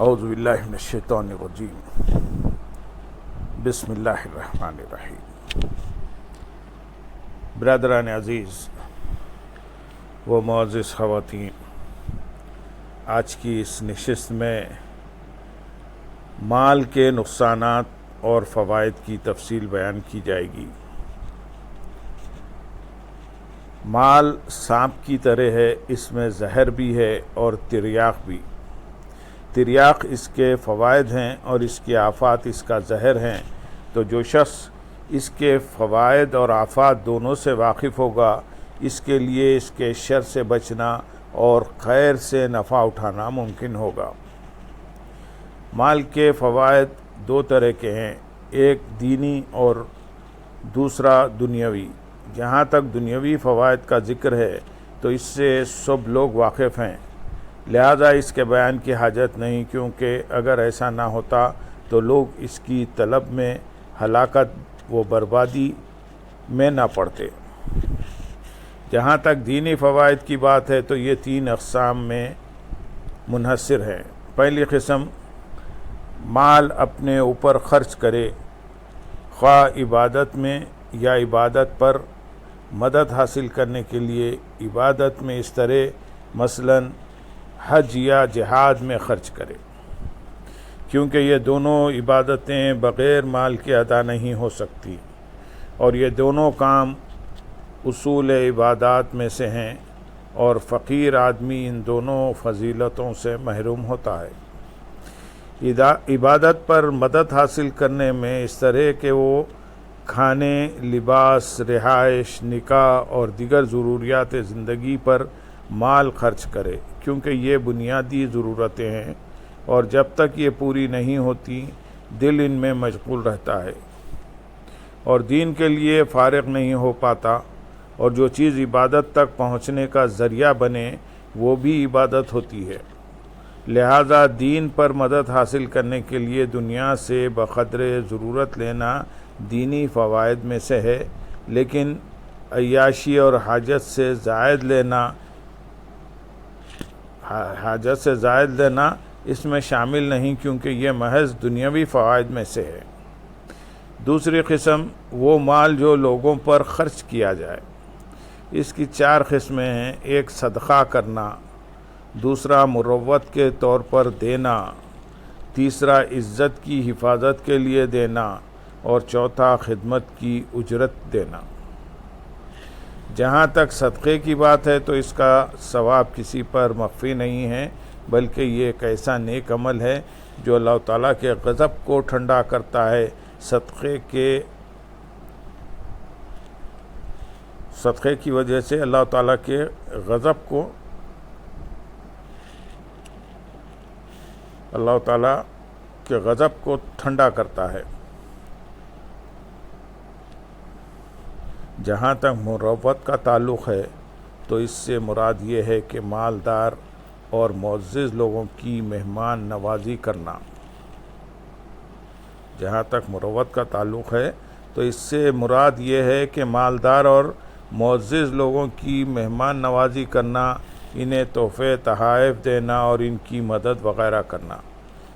اعوذ باللہ من الشیطان الرجیم بسم اللہ الرحمن الرحیم۔ برادران عزیز و معزز خواتین، آج کی اس نشست میں مال کے نقصانات اور فوائد کی تفصیل بیان کی جائے گی۔ مال سانپ کی طرح ہے، اس میں زہر بھی ہے اور تریاق بھی۔ تریاق اس کے فوائد ہیں اور اس کی آفات اس کا زہر ہیں، تو جو شخص اس کے فوائد اور آفات دونوں سے واقف ہوگا، اس کے لیے اس کے شر سے بچنا اور خیر سے نفع اٹھانا ممکن ہوگا۔ مال کے فوائد دو طرح کے ہیں، ایک دینی اور دوسرا دنیاوی۔ جہاں تک دنیاوی فوائد کا ذکر ہے تو اس سے سب لوگ واقف ہیں، لہذا اس کے بیان کی حاجت نہیں، کیونکہ اگر ایسا نہ ہوتا تو لوگ اس کی طلب میں ہلاکت و بربادی میں نہ پڑتے۔ جہاں تک دینی فوائد کی بات ہے تو یہ تین اقسام میں منحصر ہیں۔ پہلی قسم، مال اپنے اوپر خرچ کرے، خواہ عبادت میں یا عبادت پر مدد حاصل کرنے کے لیے۔ عبادت میں اس طرح مثلاً حج یا جہاد میں خرچ کرے، کیونکہ یہ دونوں عبادتیں بغیر مال کے ادا نہیں ہو سکتی، اور یہ دونوں کام اصول عبادات میں سے ہیں، اور فقیر آدمی ان دونوں فضیلتوں سے محروم ہوتا ہے۔ عبادت پر مدد حاصل کرنے میں اس طرح کہ وہ کھانے، لباس، رہائش، نکاح اور دیگر ضروریات زندگی پر مال خرچ کرے، کیونکہ یہ بنیادی ضرورتیں ہیں، اور جب تک یہ پوری نہیں ہوتی دل ان میں مشغول رہتا ہے اور دین کے لیے فارغ نہیں ہو پاتا، اور جو چیز عبادت تک پہنچنے کا ذریعہ بنے وہ بھی عبادت ہوتی ہے۔ لہذا دین پر مدد حاصل کرنے کے لیے دنیا سے بقدر ضرورت لینا دینی فوائد میں سے ہے، لیکن عیاشی اور حاجت سے زائد لینا اس میں شامل نہیں، کیونکہ یہ محض دنیاوی فوائد میں سے ہے۔ دوسری قسم، وہ مال جو لوگوں پر خرچ کیا جائے۔ اس کی چار قسمیں ہیں۔ ایک، صدقہ کرنا، دوسرا مروت کے طور پر دینا، تیسرا عزت کی حفاظت کے لیے دینا، اور چوتھا خدمت کی اجرت دینا۔ جہاں تک صدقے کی بات ہے تو اس کا ثواب کسی پر مخفی نہیں ہے، بلکہ یہ ایک ایسا نیک عمل ہے جو اللہ تعالیٰ کے غضب کو ٹھنڈا کرتا ہے۔ صدقے کی وجہ سے اللہ تعالیٰ کے غضب کو ٹھنڈا کرتا ہے۔ جہاں تک مروت کا تعلق ہے تو اس سے مراد یہ ہے کہ مالدار اور معزز لوگوں کی مہمان نوازی کرنا۔ جہاں تک مروت کا تعلق ہے تو اس سے مراد یہ ہے کہ مالدار اور معزز لوگوں کی مہمان نوازی کرنا، انہیں تحفے تحائف دینا اور ان کی مدد وغیرہ کرنا۔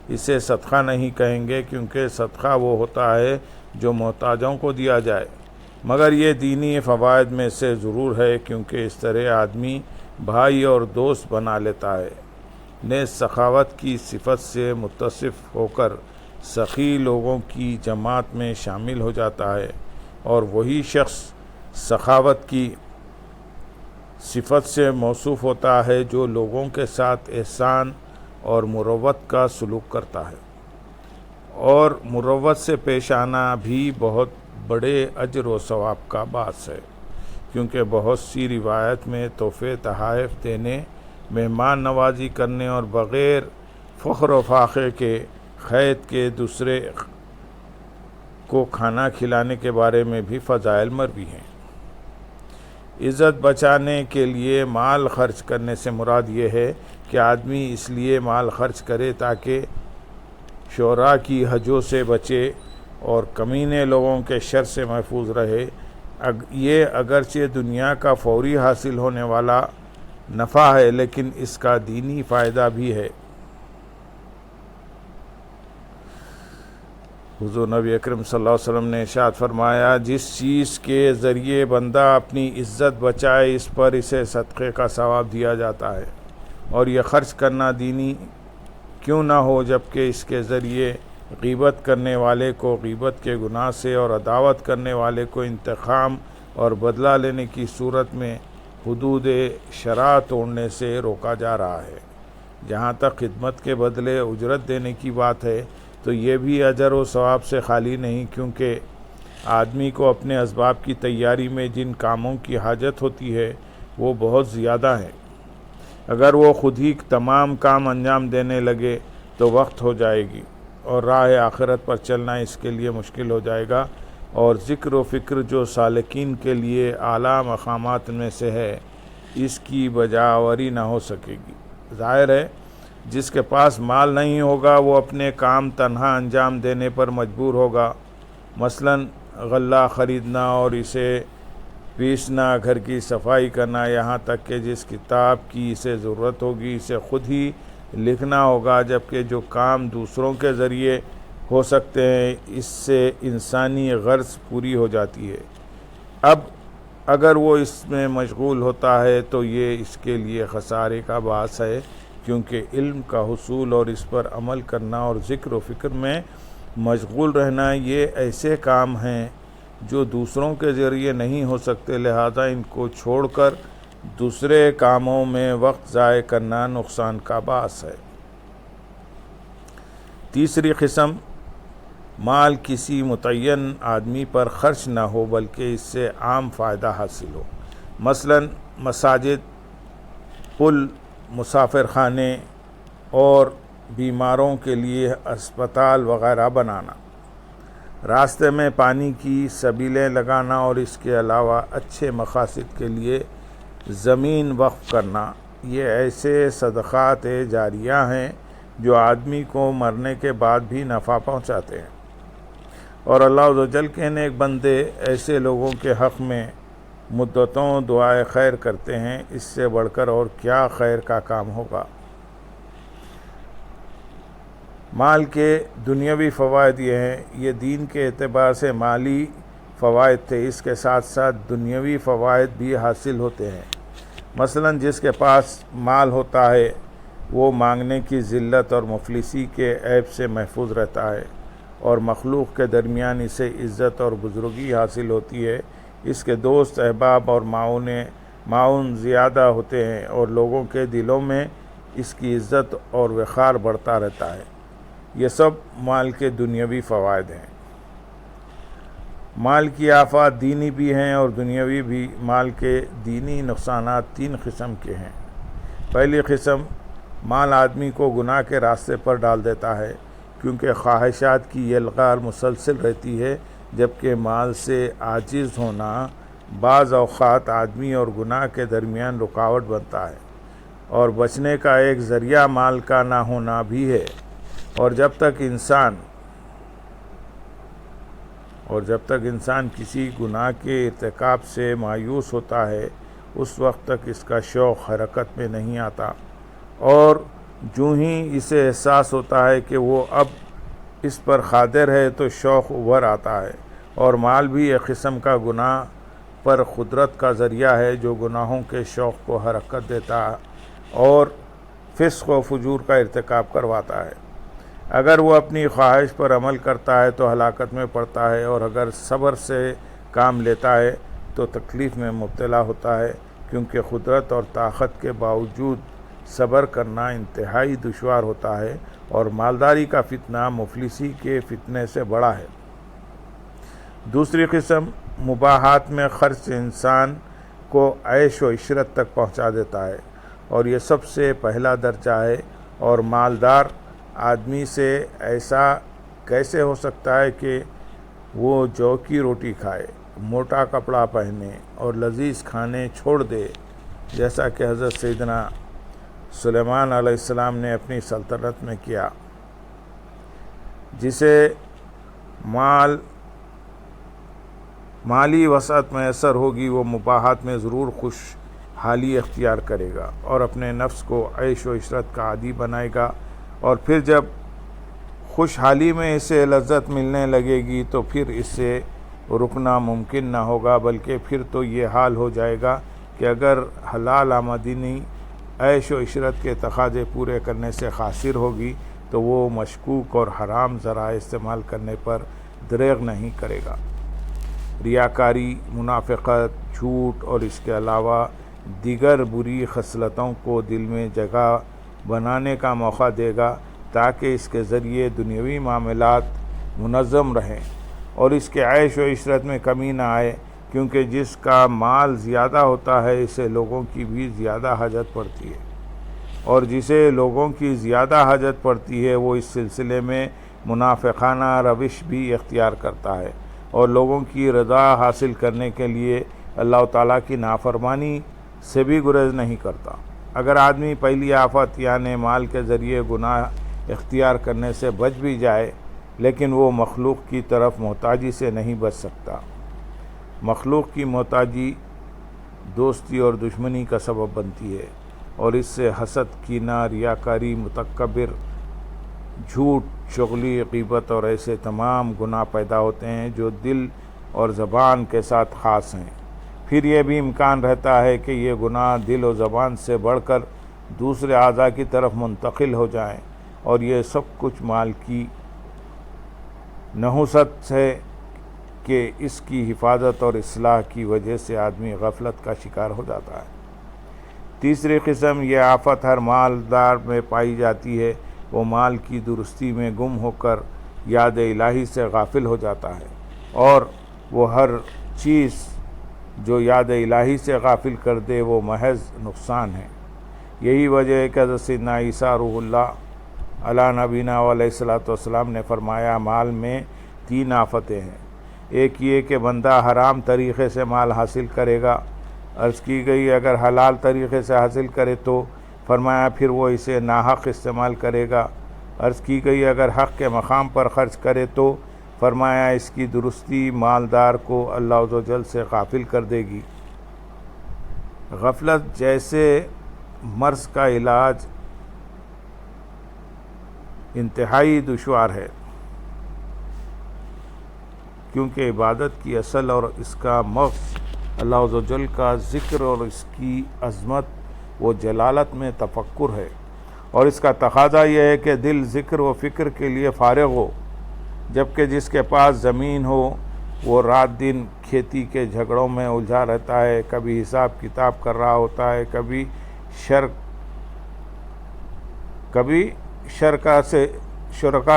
اسے صدقہ نہیں کہیں گے، کیونکہ صدقہ وہ ہوتا ہے جو محتاجوں کو دیا جائے، مگر یہ دینی فوائد میں سے ضرور ہے، کیونکہ اس طرح آدمی بھائی اور دوست بنا لیتا ہے۔ نیز سخاوت کی صفت سے متصف ہو کر سخی لوگوں کی جماعت میں شامل ہو جاتا ہے، اور وہی شخص سخاوت کی صفت سے موصوف ہوتا ہے جو لوگوں کے ساتھ احسان اور مروت کا سلوک کرتا ہے۔ اور مروت سے پیش آنا بھی بہت بڑے اجر و ثواب کا باعث ہے، کیونکہ بہت سی روایت میں تحفے تحائف دینے، مہمان نوازی کرنے اور بغیر فخر و فاخر کے قید کے دوسرے کو کھانا کھلانے کے بارے میں بھی فضائل مروی ہیں۔ عزت بچانے کے لیے مال خرچ کرنے سے مراد یہ ہے کہ آدمی اس لیے مال خرچ کرے تاکہ شعراء کی حجوں سے بچے اور کمینے لوگوں کے شر سے محفوظ رہے۔ یہ اگرچہ دنیا کا فوری حاصل ہونے والا نفع ہے، لیکن اس کا دینی فائدہ بھی ہے۔ حضور نبی اکرم صلی اللہ علیہ وسلم نے ارشاد فرمایا، جس چیز کے ذریعے بندہ اپنی عزت بچائے اس پر اسے صدقے کا ثواب دیا جاتا ہے، اور یہ خرچ کرنا دینی کیوں نہ ہو، جبکہ اس کے ذریعے غیبت کرنے والے کو غیبت کے گناہ سے اور عداوت کرنے والے کو انتقام اور بدلہ لینے کی صورت میں حدود شرع توڑنے سے روکا جا رہا ہے۔ جہاں تک خدمت کے بدلے اجرت دینے کی بات ہے تو یہ بھی اجر و ثواب سے خالی نہیں، کیونکہ آدمی کو اپنے اسباب کی تیاری میں جن کاموں کی حاجت ہوتی ہے وہ بہت زیادہ ہیں۔ اگر وہ خود ہی تمام کام انجام دینے لگے تو وقت ہو جائے گی اور راہ آخرت پر چلنا اس کے لیے مشکل ہو جائے گا، اور ذکر و فکر جو سالکین کے لیے اعلیٰ مقامات میں سے ہے اس کی بجاوری نہ ہو سکے گی۔ ظاہر ہے جس کے پاس مال نہیں ہوگا وہ اپنے کام تنہا انجام دینے پر مجبور ہوگا، مثلا غلہ خریدنا اور اسے پیسنا، گھر کی صفائی کرنا، یہاں تک کہ جس کتاب کی اسے ضرورت ہوگی اسے خود ہی لکھنا ہوگا، جبکہ جو کام دوسروں کے ذریعے ہو سکتے ہیں اس سے انسانی غرض پوری ہو جاتی ہے۔ اب اگر وہ اس میں مشغول ہوتا ہے تو یہ اس کے لیے خسارے کا باعث ہے، کیونکہ علم کا حصول اور اس پر عمل کرنا اور ذکر و فکر میں مشغول رہنا یہ ایسے کام ہیں جو دوسروں کے ذریعے نہیں ہو سکتے، لہذا ان کو چھوڑ کر دوسرے کاموں میں وقت ضائع کرنا نقصان کا باعث ہے۔ تیسری قسم، مال کسی متعین آدمی پر خرچ نہ ہو بلکہ اس سے عام فائدہ حاصل ہو، مثلا مساجد، پل، مسافر خانے اور بیماروں کے لیے اسپتال وغیرہ بنانا، راستے میں پانی کی سبیلیں لگانا، اور اس کے علاوہ اچھے مقاصد کے لیے زمین وقف کرنا۔ یہ ایسے صدقات جاریہ ہیں جو آدمی کو مرنے کے بعد بھی نفع پہنچاتے ہیں، اور اللہ عز و جل کے نیک بندے ایسے لوگوں کے حق میں مدتوں دعائے خیر کرتے ہیں، اس سے بڑھ کر اور کیا خیر کا کام ہوگا۔ مال کے دنیاوی فوائد یہ ہیں، یہ دین کے اعتبار سے مالی فوائد تھے، اس کے ساتھ ساتھ دنیاوی فوائد بھی حاصل ہوتے ہیں۔ مثلا جس کے پاس مال ہوتا ہے وہ مانگنے کی ذلت اور مفلسی کے عیب سے محفوظ رہتا ہے، اور مخلوق کے درمیان اسے عزت اور بزرگی حاصل ہوتی ہے، اس کے دوست احباب اور معاون زیادہ ہوتے ہیں، اور لوگوں کے دلوں میں اس کی عزت اور وقار بڑھتا رہتا ہے۔ یہ سب مال کے دنیاوی فوائد ہیں۔ مال کی آفات دینی بھی ہیں اور دنیاوی بھی۔ مال کے دینی نقصانات تین قسم کے ہیں۔ پہلی قسم، مال آدمی کو گناہ کے راستے پر ڈال دیتا ہے، کیونکہ خواہشات کی یلغار مسلسل رہتی ہے، جبکہ مال سے عاجز ہونا بعض اوقات آدمی اور گناہ کے درمیان رکاوٹ بنتا ہے، اور بچنے کا ایک ذریعہ مال کا نہ ہونا بھی ہے، اور جب تک انسان کسی گناہ کے ارتکاب سے مایوس ہوتا ہے اس وقت تک اس کا شوق حرکت میں نہیں آتا، اور جوں ہی اسے احساس ہوتا ہے کہ وہ اب اس پر قادر ہے تو شوق ابھر آتا ہے۔ اور مال بھی ایک قسم کا گناہ پر قدرت کا ذریعہ ہے جو گناہوں کے شوق کو حرکت دیتا ہے اور فسق و فجور کا ارتکاب کرواتا ہے۔ اگر وہ اپنی خواہش پر عمل کرتا ہے تو ہلاکت میں پڑتا ہے، اور اگر صبر سے کام لیتا ہے تو تکلیف میں مبتلا ہوتا ہے، کیونکہ قدرت اور طاقت کے باوجود صبر کرنا انتہائی دشوار ہوتا ہے، اور مالداری کا فتنہ مفلسی کے فتنے سے بڑا ہے۔ دوسری قسم، مباحات میں خرچ انسان کو عیش و عشرت تک پہنچا دیتا ہے، اور یہ سب سے پہلا درجہ ہے، اور مالدار آدمی سے ایسا کیسے ہو سکتا ہے کہ وہ جو کی روٹی کھائے، موٹا کپڑا پہنے اور لذیذ کھانے چھوڑ دے، جیسا کہ حضرت سیدنا سلیمان علیہ السلام نے اپنی سلطنت میں کیا۔ جسے مالی وسعت میسر ہوگی وہ مباحات میں ضرور خوشحالی اختیار کرے گا اور اپنے نفس کو عیش و عشرت کا عادی بنائے گا، اور پھر جب خوشحالی میں اسے لذت ملنے لگے گی تو پھر اس سے رکنا ممکن نہ ہوگا، بلکہ پھر تو یہ حال ہو جائے گا کہ اگر حلال آمدنی عیش و عشرت کے تقاضے پورے کرنے سے قاصر ہوگی تو وہ مشکوک اور حرام ذرائع استعمال کرنے پر دریغ نہیں کرے گا۔ ریاکاری، منافقت، جھوٹ اور اس کے علاوہ دیگر بری خصلتوں کو دل میں جگہ بنانے کا موقع دے گا تاکہ اس کے ذریعے دنیاوی معاملات منظم رہیں اور اس کے عیش و عشرت میں کمی نہ آئے، کیونکہ جس کا مال زیادہ ہوتا ہے اسے لوگوں کی بھی زیادہ حاجت پڑتی ہے، اور جسے لوگوں کی زیادہ حاجت پڑتی ہے وہ اس سلسلے میں منافقانہ روش بھی اختیار کرتا ہے اور لوگوں کی رضا حاصل کرنے کے لیے اللہ تعالیٰ کی نافرمانی سے بھی گریز نہیں کرتا۔ اگر آدمی پہلی آفت یعنی مال کے ذریعے گناہ اختیار کرنے سے بچ بھی جائے لیکن وہ مخلوق کی طرف محتاجی سے نہیں بچ سکتا۔ مخلوق کی محتاجی دوستی اور دشمنی کا سبب بنتی ہے اور اس سے حسد، کینہ، ریاکاری، متکبر، جھوٹ، چغلی، غیبت اور ایسے تمام گناہ پیدا ہوتے ہیں جو دل اور زبان کے ساتھ خاص ہیں۔ پھر یہ بھی امکان رہتا ہے کہ یہ گناہ دل و زبان سے بڑھ کر دوسرے اعضاء کی طرف منتقل ہو جائیں، اور یہ سب کچھ مال کی نحوست ہے کہ اس کی حفاظت اور اصلاح کی وجہ سے آدمی غفلت کا شکار ہو جاتا ہے۔ تیسری قسم یہ آفت ہر مالدار میں پائی جاتی ہے، وہ مال کی درستی میں گم ہو کر یاد الہی سے غافل ہو جاتا ہے، اور وہ ہر چیز جو یاد الہی سے غافل کر دے وہ محض نقصان ہے۔ یہی وجہ ہے کہ حضرت سیدنا عیسیٰ روح اللہ علیہ نبینا علیہ الصلوۃ والسلام نے فرمایا مال میں 3 آفتیں ہیں۔ ایک یہ کہ بندہ حرام طریقے سے مال حاصل کرے گا۔ عرض کی گئی اگر حلال طریقے سے حاصل کرے تو فرمایا پھر وہ اسے ناحق استعمال کرے گا۔ عرض کی گئی اگر حق کے مقام پر خرچ کرے تو فرمایا اس کی درستی مالدار کو اللہ عز و جل سے غافل کر دے گی۔ غفلت جیسے مرض کا علاج انتہائی دشوار ہے، کیونکہ عبادت کی اصل اور اس کا مغز اللہ عز و جل کا ذکر اور اس کی عظمت و جلالت میں تفکر ہے، اور اس کا تقاضا یہ ہے کہ دل ذکر و فکر کے لیے فارغ ہو، جبکہ جس کے پاس زمین ہو وہ رات دن کھیتی کے جھگڑوں میں الجھا رہتا ہے، کبھی حساب کتاب کر رہا ہوتا ہے، کبھی شرکا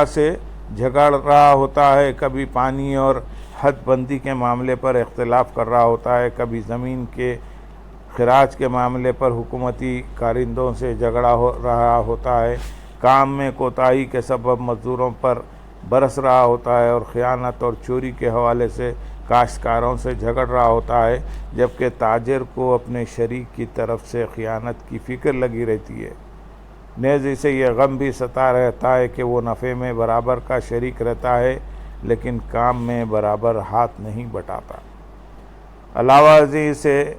سے جھگڑ رہا ہوتا ہے، کبھی پانی اور حد بندی کے معاملے پر اختلاف کر رہا ہوتا ہے، کبھی زمین کے خراج کے معاملے پر حکومتی کارندوں سے جھگڑا ہو رہا ہوتا ہے، کام میں کوتاہی کے سبب مزدوروں پر برس رہا ہوتا ہے، اور خیانت اور چوری کے حوالے سے کاشتکاروں سے جھگڑ رہا ہوتا ہے، جبکہ تاجر کو اپنے شریک کی طرف سے خیانت کی فکر لگی رہتی ہے۔ نیز اسے یہ غم بھی ستا رہتا ہے کہ وہ نفع میں برابر کا شریک رہتا ہے لیکن کام میں برابر ہاتھ نہیں بٹاتا۔ علاوہ ازیں اسے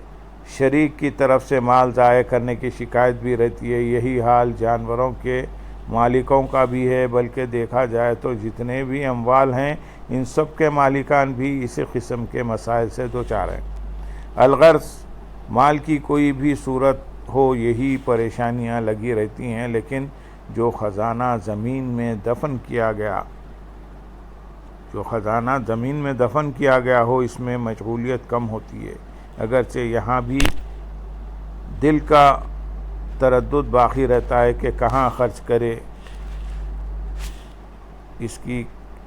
شریک کی طرف سے مال ضائع کرنے کی شکایت بھی رہتی ہے۔ یہی حال جانوروں کے مالکوں کا بھی ہے، بلکہ دیکھا جائے تو جتنے بھی اموال ہیں ان سب کے مالکان بھی اسی قسم کے مسائل سے دوچار ہیں۔ الغرض مال کی کوئی بھی صورت ہو یہی پریشانیاں لگی رہتی ہیں، لیکن جو خزانہ زمین میں دفن کیا گیا ہو اس میں مشغولیت کم ہوتی ہے، اگرچہ یہاں بھی دل کا تردد باقی رہتا ہے کہ کہاں خرچ کرے، اس کی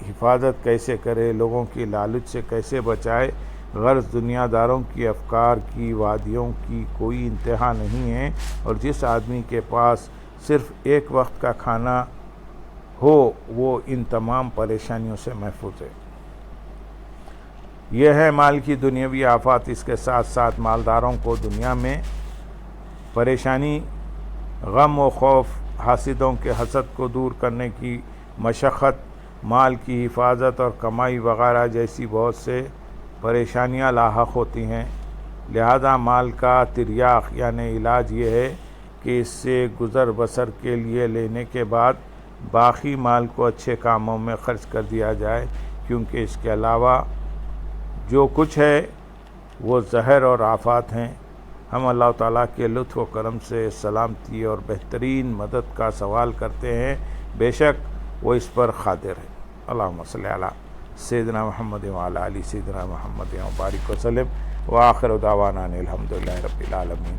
حفاظت کیسے کرے، لوگوں کی لالچ سے کیسے بچائے۔ غرض دنیا داروں کی افکار کی وادیوں کی کوئی انتہا نہیں ہے، اور جس آدمی کے پاس صرف ایک وقت کا کھانا ہو وہ ان تمام پریشانیوں سے محفوظ ہے۔ یہ ہے مال کی دنیاوی آفات۔ اس کے ساتھ ساتھ مالداروں کو دنیا میں پریشانی، غم و خوف، حاسدوں کے حسد کو دور کرنے کی مشقت، مال کی حفاظت اور کمائی وغیرہ جیسی بہت سے پریشانیاں لاحق ہوتی ہیں۔ لہذا مال کا تریاق یعنی علاج یہ ہے کہ اس سے گزر بسر کے لیے لینے کے بعد باقی مال کو اچھے کاموں میں خرچ کر دیا جائے، کیونکہ اس کے علاوہ جو کچھ ہے وہ زہر اور آفات ہیں۔ ہم اللہ تعالیٰ کے لطف و کرم سے سلامتی اور بہترین مدد کا سوال کرتے ہیں، بے شک وہ اس پر قادر ہے۔ اللہم صلی علی سیدنا محمد وعلی آل سیدنا محمد وبارک وسلم، وآخر دعوانا ان الحمدللہ رب العالمین۔